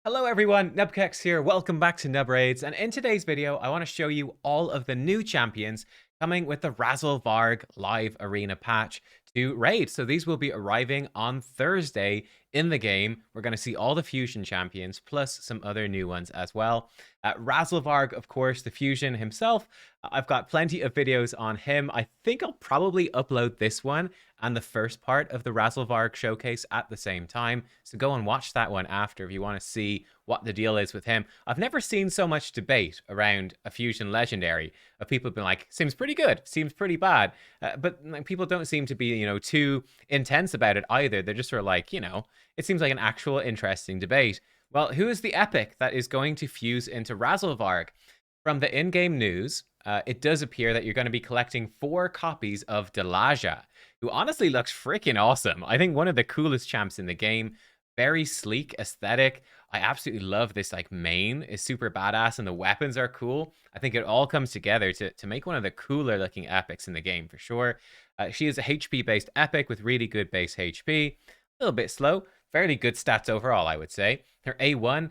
Hello everyone, nubkeks here. Welcome back to Nub Raids, and in today's video, I want to show you all of the new champions coming with the Razzle Varg live arena patch to raid. So these will be arriving on Thursday in the game. We're going to see all the fusion champions plus some other new ones as well. Razzle Varg, of course, the fusion himself. I've got plenty of videos on him. I think I'll probably upload this one and the first part of the Razzle Varg showcase at the same time. So go and watch that one after if you want to see what the deal is with him. I've never seen so much debate around a fusion legendary of people being like, seems pretty good, seems pretty bad. But like, people don't seem to be, too intense about it either. They're just sort of like, it seems like an actual interesting debate. Well, who is the epic that is going to fuse into Razzle Varg? From the in-game news, it does appear that you're going to be collecting 4 copies of Delajah, who honestly looks freaking awesome. I think one of the coolest champs in the game. Very sleek aesthetic. I absolutely love this like main is super badass and the weapons are cool. I think it all comes together to make one of the cooler looking epics in the game for sure. She is a HP based epic with really good base HP. A little bit slow. Fairly good stats overall, I would say. Her A1,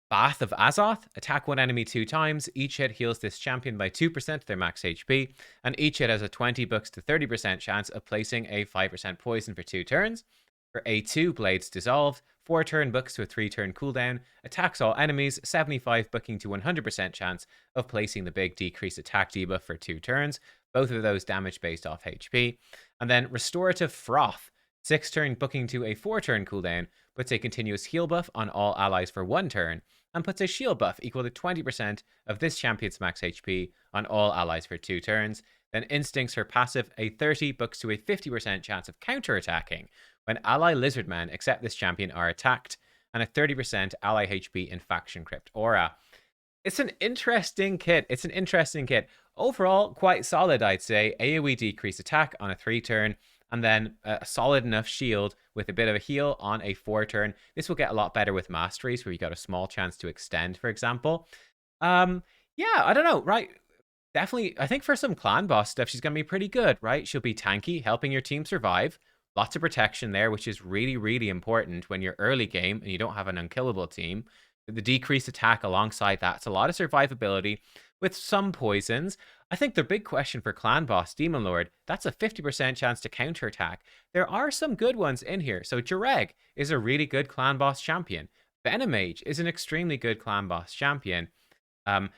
Bath of Azoth, attack one enemy 2 times. Each hit heals this champion by 2% of their max HP, and each hit has a 20 bucks to 30% chance of placing a 5% poison for 2 turns. For A2, Blades Dissolved, 4 turn books to a 3 turn cooldown, attacks all enemies, 75 booking to 100% chance of placing the big decrease attack debuff for 2 turns, both of those damage based off HP. And then Restorative Froth, 6 turn booking to a 4 turn cooldown, puts a continuous heal buff on all allies for 1 turn, and puts a shield buff equal to 20% of this champion's max HP on all allies for 2 turns. Then Instincts, her passive, a 30 books to a 50% chance of counterattacking when ally lizardmen except this champion are attacked, and a 30% ally HP in faction crypt aura. It's an interesting kit. Overall, quite solid, I'd say. AoE decrease attack on a 3 turn, and then a solid enough shield with a bit of a heal on a 4 turn. This will get a lot better with masteries, where you got a small chance to extend, for example. Yeah, I don't know, right? Definitely, I think for some clan boss stuff, she's going to be pretty good, right? She'll be tanky, helping your team survive. Lots of protection there, which is really, really important when you're early game and you don't have an unkillable team. The decreased attack alongside that, it's a lot of survivability with some poisons. I think the big question for clan boss Demon Lord, that's a 50% chance to counterattack. There are some good ones in here. So Jareg is a really good clan boss champion. Venomage is an extremely good clan boss champion.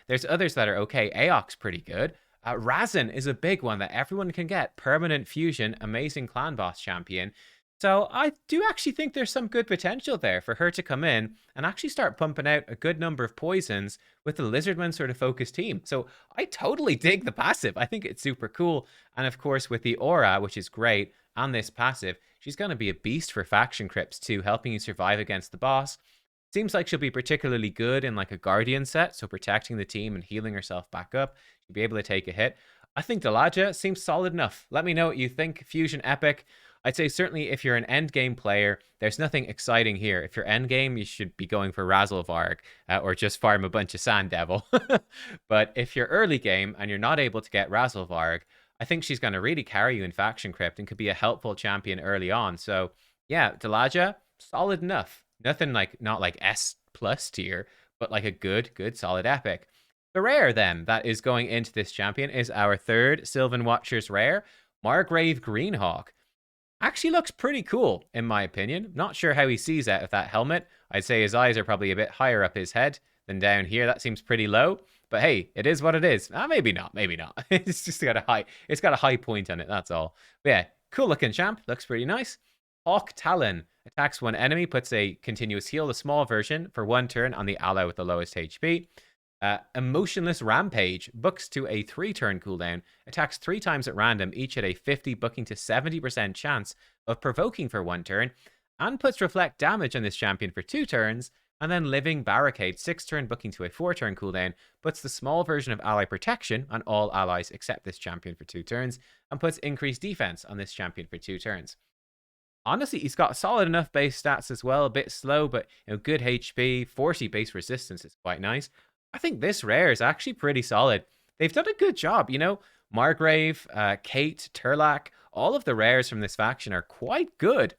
There's others that are okay. Aok's pretty good. Razin is a big one that everyone can get. Permanent fusion, amazing clan boss champion. So I do actually think there's some good potential there for her to come in and actually start pumping out a good number of poisons with the Lizardman sort of focused team. So I totally dig the passive. I think it's super cool. And of course, with the aura, which is great, and this passive, she's going to be a beast for faction crypts too, helping you survive against the boss. Seems like she'll be particularly good in like a Guardian set, so protecting the team and healing herself back up. She'll be able to take a hit. I think Delajah seems solid enough. Let me know what you think. Fusion Epic. I'd say certainly if you're an end game player, there's nothing exciting here. If you're end game, you should be going for Razzle Varg or just farm a bunch of Sand Devil. But if you're early game and you're not able to get Razzle Varg, I think she's going to really carry you in Faction Crypt and could be a helpful champion early on. So yeah, Delajah, solid enough. Nothing like, not like S plus tier, but like a good solid epic. The rare then that is going into this champion is our third Sylvan Watcher's rare, Rave Greenhawk. Actually looks pretty cool, in my opinion. Not sure how he sees out of that helmet. I'd say his eyes are probably a bit higher up his head than down here. That seems pretty low. But hey, it is what it is. Maybe not, maybe not. It's just got a high point on it, that's all. But yeah, cool looking champ. Looks pretty nice. Hawk Talon. Attacks one enemy, puts a continuous heal, a small version, for 1 turn on the ally with the lowest HP. Emotionless Rampage, books to a 3 turn cooldown, attacks 3 times at random, each at a 50 booking to 70% chance of provoking for 1 turn, and puts Reflect damage on this champion for 2 turns, and then Living Barricade, 6 turn booking to a 4 turn cooldown, puts the small version of ally protection on all allies except this champion for 2 turns, and puts increased defense on this champion for 2 turns. Honestly, he's got solid enough base stats as well. A bit slow, but good HP. 40 base resistance is quite nice. I think this rare is actually pretty solid. They've done a good job. Margrave, Kate, Turlac, all of the rares from this faction are quite good.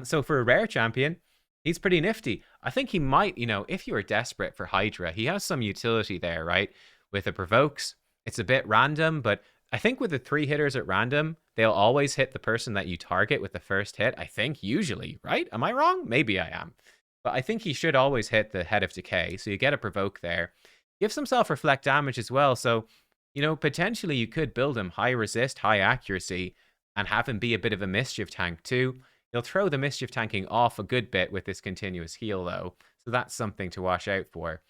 So for a rare champion, He's pretty nifty. I think he might, if you were desperate for Hydra, he has some utility there, right? With the provokes, it's a bit random, but I think with the 3 hitters at random, they'll always hit the person that you target with the first hit. I think usually, right? Am I wrong? Maybe I am. But I think he should always hit the Head of Decay, so you get a provoke there. Gives himself reflect damage as well, so, potentially you could build him high resist, high accuracy, and have him be a bit of a mischief tank too. He'll throw the mischief tanking off a good bit with this continuous heal, though, so that's something to watch out for.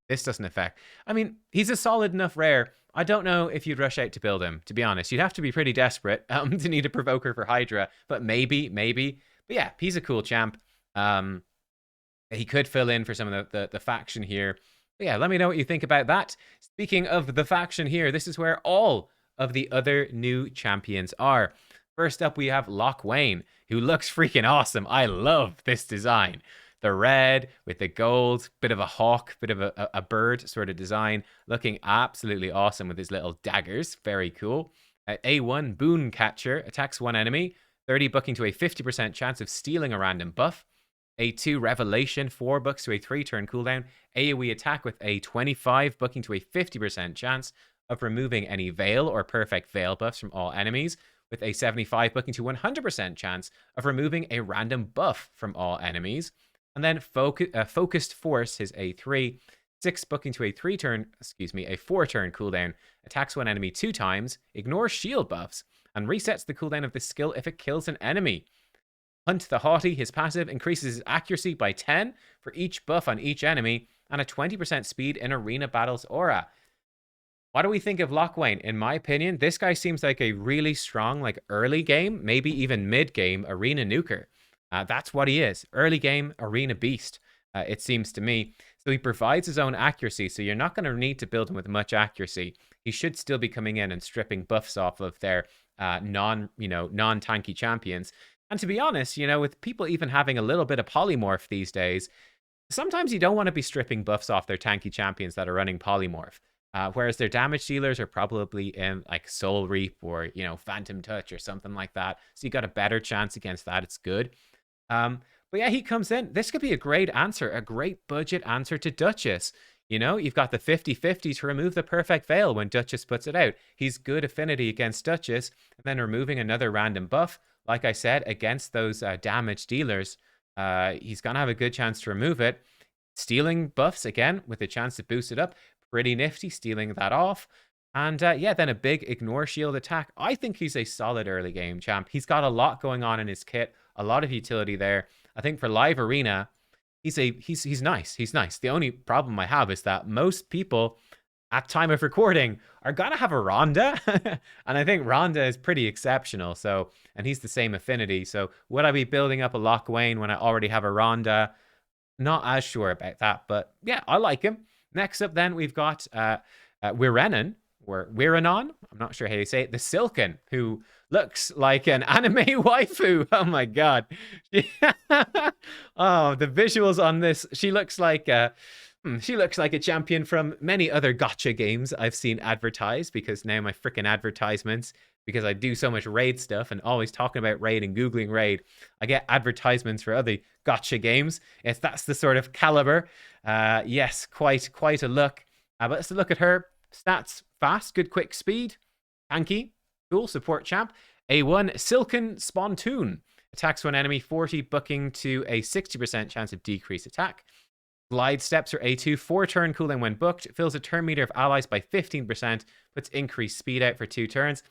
This doesn't affect. I mean, he's a solid enough rare. I don't know if you'd rush out to build him, to be honest. You'd have to be pretty desperate to need a provoker for Hydra, but maybe. But yeah, he's a cool champ. He could fill in for some of the faction here. But yeah, let me know what you think about that. Speaking of the faction here, this is where all of the other new champions are. First up, we have Loch Wayne, who looks freaking awesome. I love this design. The red with the gold, bit of a hawk, bit of a bird sort of design, looking absolutely awesome with his little daggers. Very cool. A1, Boon Catcher, attacks one enemy, 30 bucking to a 50% chance of stealing a random buff. A2, Revelation, 4 bucks to a 3-turn cooldown. AoE attack with a 25 bucking to a 50% chance of removing any Veil or Perfect Veil buffs from all enemies, with a 75 bucking to 100% chance of removing a random buff from all enemies. And then Focused Force, his A3, 6 bucking to a 4-turn cooldown, attacks one enemy 2 times, ignores shield buffs, and resets the cooldown of this skill if it kills an enemy. Hunt the Haughty, his passive, increases his accuracy by 10 for each buff on each enemy, and a 20% speed in arena battles aura. What do we think of Loch Wayne? In my opinion, this guy seems like a really strong, early game, maybe even mid game arena nuker. That's what he is. Early game arena beast, it seems to me. So he provides his own accuracy, so you're not going to need to build him with much accuracy. He should still be coming in and stripping buffs off of their non-tanky champions. And to be honest, with people even having a little bit of polymorph these days, sometimes you don't want to be stripping buffs off their tanky champions that are running polymorph. Whereas their damage dealers are probably in Soul Reap or, Phantom Touch or something like that. So you got a better chance against that. It's good. But yeah, he comes in. This could be a great answer, a great budget answer to Duchess. You've got the 50-50 to remove the Perfect Veil when Duchess puts it out. He's good affinity against Duchess, and then removing another random buff. Like I said, against those damage dealers, he's going to have a good chance to remove it. Stealing buffs, again, with a chance to boost it up. Pretty nifty, stealing that off. And yeah, then a big ignore shield attack. I think he's a solid early game champ. He's got a lot going on in his kit, a lot of utility there. I think for live arena, he's nice. He's nice. The only problem I have is that most people at time of recording are gonna have a Rhonda. And I think Rhonda is pretty exceptional. So, and he's the same affinity. So would I be building up a Loch Wayne when I already have a Rhonda? Not as sure about that, but yeah, I like him. Next up then, we've got Waerin, or Waerin, I'm not sure how you say it, the Silken, who looks like an anime waifu. Oh my god. Oh, the visuals on this. She looks like a champion from many other gacha games I've seen advertised, because now my freaking advertisements, because I do so much raid stuff and always talking about raid and googling raid, I get advertisements for other gacha games. That's the sort of caliber. Yes, quite a look. But let's look at her stats. Fast, good quick speed, tanky, cool, support champ. A1, Silken Spontoon, attacks one enemy, 40 bucking to a 60% chance of decreased attack. Glide steps are A2, 4-turn cooldown when booked, fills a turn meter of allies by 15%, puts increased speed out for 2 turns.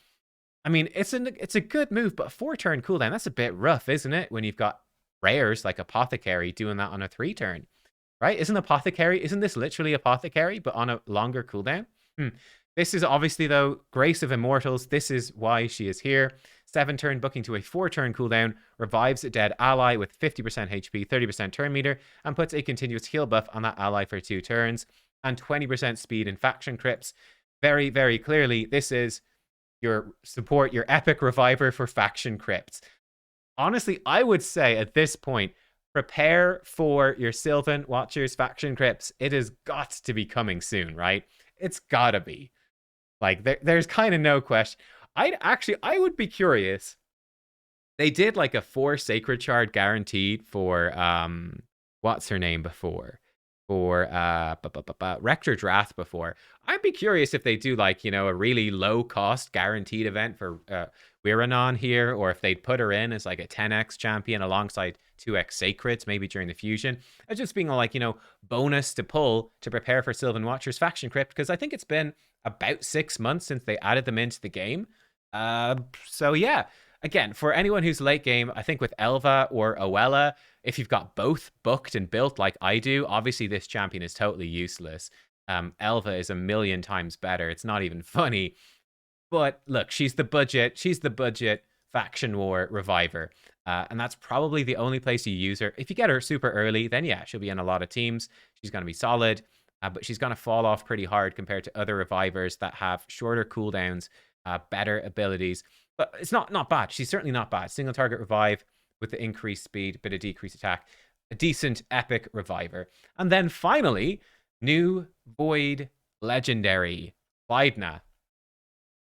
I mean, it's a good move, but 4-turn cooldown, that's a bit rough, isn't it? When you've got rares like Apothecary doing that on a 3-turn, right? Isn't this literally Apothecary, but on a longer cooldown? This is obviously, though, Grace of Immortals. This is why she is here. 7-turn booking to a 4-turn cooldown, revives a dead ally with 50% HP, 30% turn meter, and puts a continuous heal buff on that ally for 2 turns, and 20% speed in faction crypts. Very, very clearly, this is your support, your epic reviver for faction crypts. Honestly, I would say at this point, prepare for your Sylvan Watchers faction crypts. It has got to be coming soon, right? It's gotta be. There's kind of no question. I would be curious They did like a 4 Sacred Shard guaranteed for what's her name before? For Rector Drath before. I'd be curious if they do like, you know, a really low cost guaranteed event for Waerin here, or if they'd put her in as like a 10x champion alongside 2x Sacreds, maybe during the fusion. As just being like, you know, bonus to pull to prepare for Sylvan Watcher's Faction Crypt, because I think it's been about 6 months since they added them into the game. So yeah, again, for anyone who's late game, I think with Elva or Oella, if you've got both booked and built like I do, obviously this champion is totally useless. Elva is a million times better. It's not even funny. But look, she's the budget faction war reviver. And that's probably the only place you use her. If you get her super early, then yeah, she'll be in a lot of teams. She's going to be solid. But she's going to fall off pretty hard compared to other revivers that have shorter cooldowns, better abilities. But it's not bad. She's certainly not bad. Single target revive with the increased speed, bit of decreased attack. A decent epic reviver. And then finally, new Void legendary Clydnow.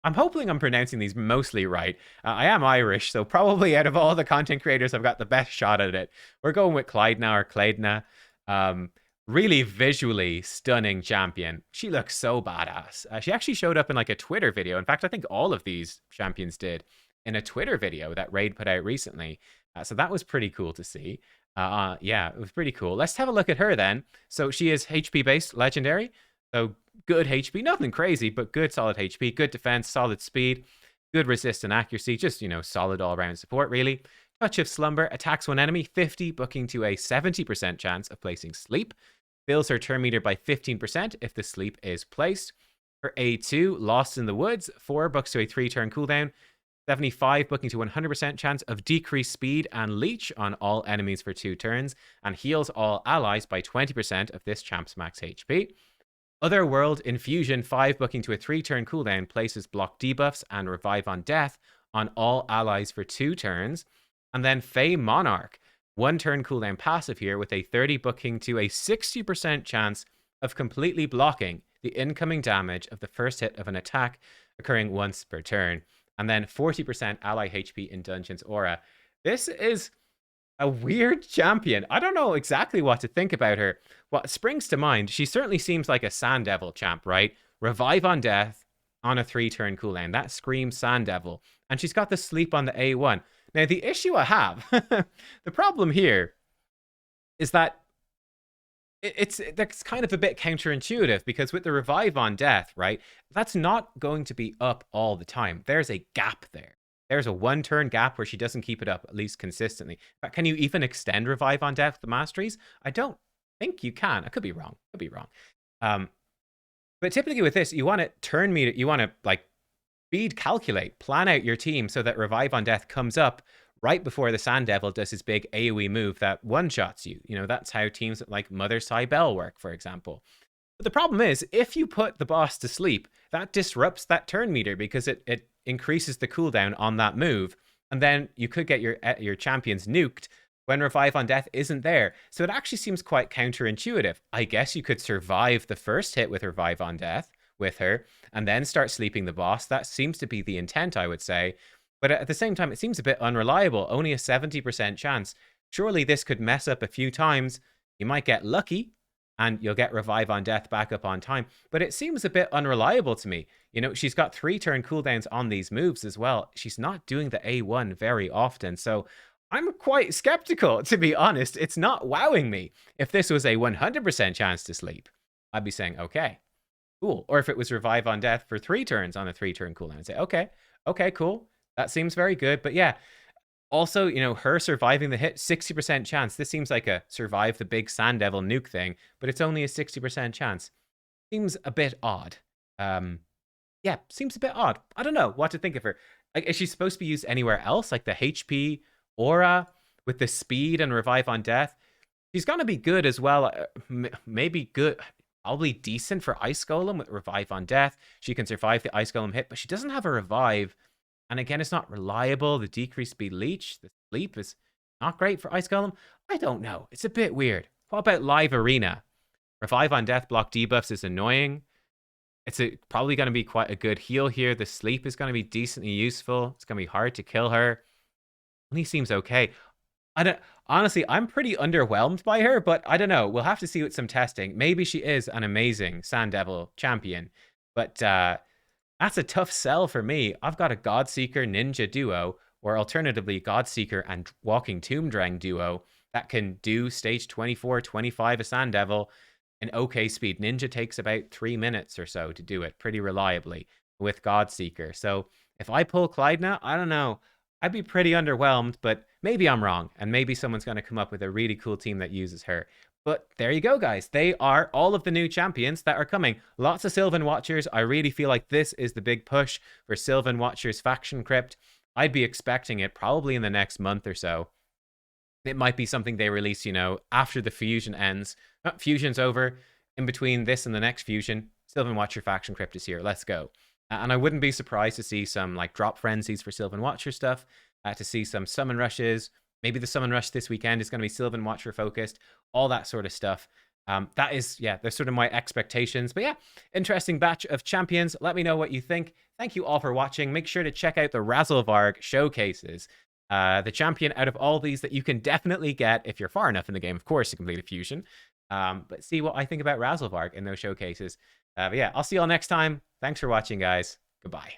I'm hoping I'm pronouncing these mostly right. I am Irish, so probably out of all the content creators, I've got the best shot at it. We're going with Clydnow or Clydnow. Really visually stunning champion. She looks so badass. She actually showed up in like a Twitter video. In fact, I think all of these champions did in a Twitter video that Raid put out recently. So that was pretty cool to see. Yeah, it was pretty cool. Let's have a look at her then. So she is HP based legendary. So good HP, nothing crazy, but good solid HP, good defense, solid speed, good resist and accuracy. Just, you know, solid all around support really. Touch of Slumber, attacks one enemy, 50, booking to a 70% chance of placing sleep. Fills her turn meter by 15% if the sleep is placed. Her A2, Lost in the Woods, 4, books to a 3-turn cooldown. 75, booking to 100% chance of decreased speed and leech on all enemies for 2 turns. And heals all allies by 20% of this champ's max HP. Otherworld Infusion, 5, booking to a 3-turn cooldown, places block debuffs and revive on death on all allies for 2 turns. And then Fey Monarch, 1 turn cooldown passive here with a 30 booking to a 60% chance of completely blocking the incoming damage of the first hit of an attack occurring once per turn. And then 40% ally HP in Dungeon's Aura. This is a weird champion. I don't know exactly what to think about her. What springs to mind, she certainly seems like a Sand Devil champ, right? Revive on death on a 3-turn cooldown. That screams Sand Devil. And she's got the sleep on the A1. Now, the issue I have, the problem here is that that's kind of a bit counterintuitive, because with the revive on death, right, that's not going to be up all the time. There's a gap there. There's a 1-turn gap where she doesn't keep it up, at least consistently. But can you even extend revive on death with the masteries? I don't think you can. I could be wrong. But typically with this, you want to turn meter, you want to like speed calculate, plan out your team so that revive on death comes up right before the Sand Devil does his big AoE move that one-shots you. You know, that's how teams like Mother Cybele work, for example. But the problem is, if you put the boss to sleep, that disrupts that turn meter because it increases the cooldown on that move. And then you could get your champions nuked when revive on death isn't there. So it actually seems quite counterintuitive. I guess you could survive the first hit with revive on death with her and then start sleeping the boss. That seems to be the intent, I would say. But at the same time, it seems a bit unreliable. Only a 70% chance. Surely this could mess up a few times. You might get lucky and you'll get revive on death back up on time. But it seems a bit unreliable to me. You know, she's got 3-turn cooldowns on these moves as well. She's not doing the A1 very often. So I'm quite skeptical, to be honest. It's not wowing me. If this was a 100% chance to sleep, I'd be saying, okay, cool. Or if it was revive on death for 3 turns on a 3-turn cooldown, I'd say, okay, cool. That seems very good. But yeah, also, you know, her surviving the hit, 60% chance. This seems like a survive the big Sand Devil nuke thing, but it's only a 60% chance. Seems a bit odd. Yeah, seems a bit odd. I don't know what to think of her. Like, is she supposed to be used anywhere else? Like the HP aura with the speed and revive on death? She's gonna be good as well. Maybe good, probably decent for Ice Golem with revive on death. She can survive the Ice Golem hit, but she doesn't have a revive. And again, it's not reliable. The decreased speed leech, the sleep is not great for Ice Golem. I don't know. It's a bit weird. What about Live Arena? Revive on death, block debuffs is annoying. It's probably going to be quite a good heal here. The sleep is going to be decently useful. It's going to be hard to kill her. He seems okay. I don't honestly, I'm pretty underwhelmed by her, but I don't know. We'll have to see with some testing. Maybe she is an amazing Sand Devil champion, but that's a tough sell for me. I've got a Godseeker Ninja duo, or alternatively, Godseeker and Walking Tomb Drang duo that can do stage 24, 25 a Sand Devil in okay speed. Ninja takes about 3 minutes or so to do it pretty reliably with Godseeker. So if I pull Clydnow, I don't know. I'd be pretty underwhelmed, but maybe I'm wrong, and maybe someone's going to come up with a really cool team that uses her. But there you go, guys. They are all of the new champions that are coming. Lots of Sylvan Watchers. I really feel like this is the big push for Sylvan Watchers faction crypt. I'd be expecting it probably in the next month or so. It might be something they release, after the fusion ends. Fusion's over. In between this and the next fusion, Sylvan Watcher faction crypt is here. Let's go. And I wouldn't be surprised to see some like drop frenzies for Sylvan Watcher stuff, to see some summon rushes. Maybe the summon rush this weekend is going to be Sylvan Watcher focused, all that sort of stuff. That is, there's sort of my expectations. But yeah, interesting batch of champions. Let me know what you think. Thank you all for watching. Make sure to check out the Razzle Varg showcases. The champion out of all these that you can definitely get if you're far enough in the game, of course, to complete a fusion. But see what I think about Razzle Varg in those showcases. But yeah, I'll see you all next time. Thanks for watching, guys. Goodbye.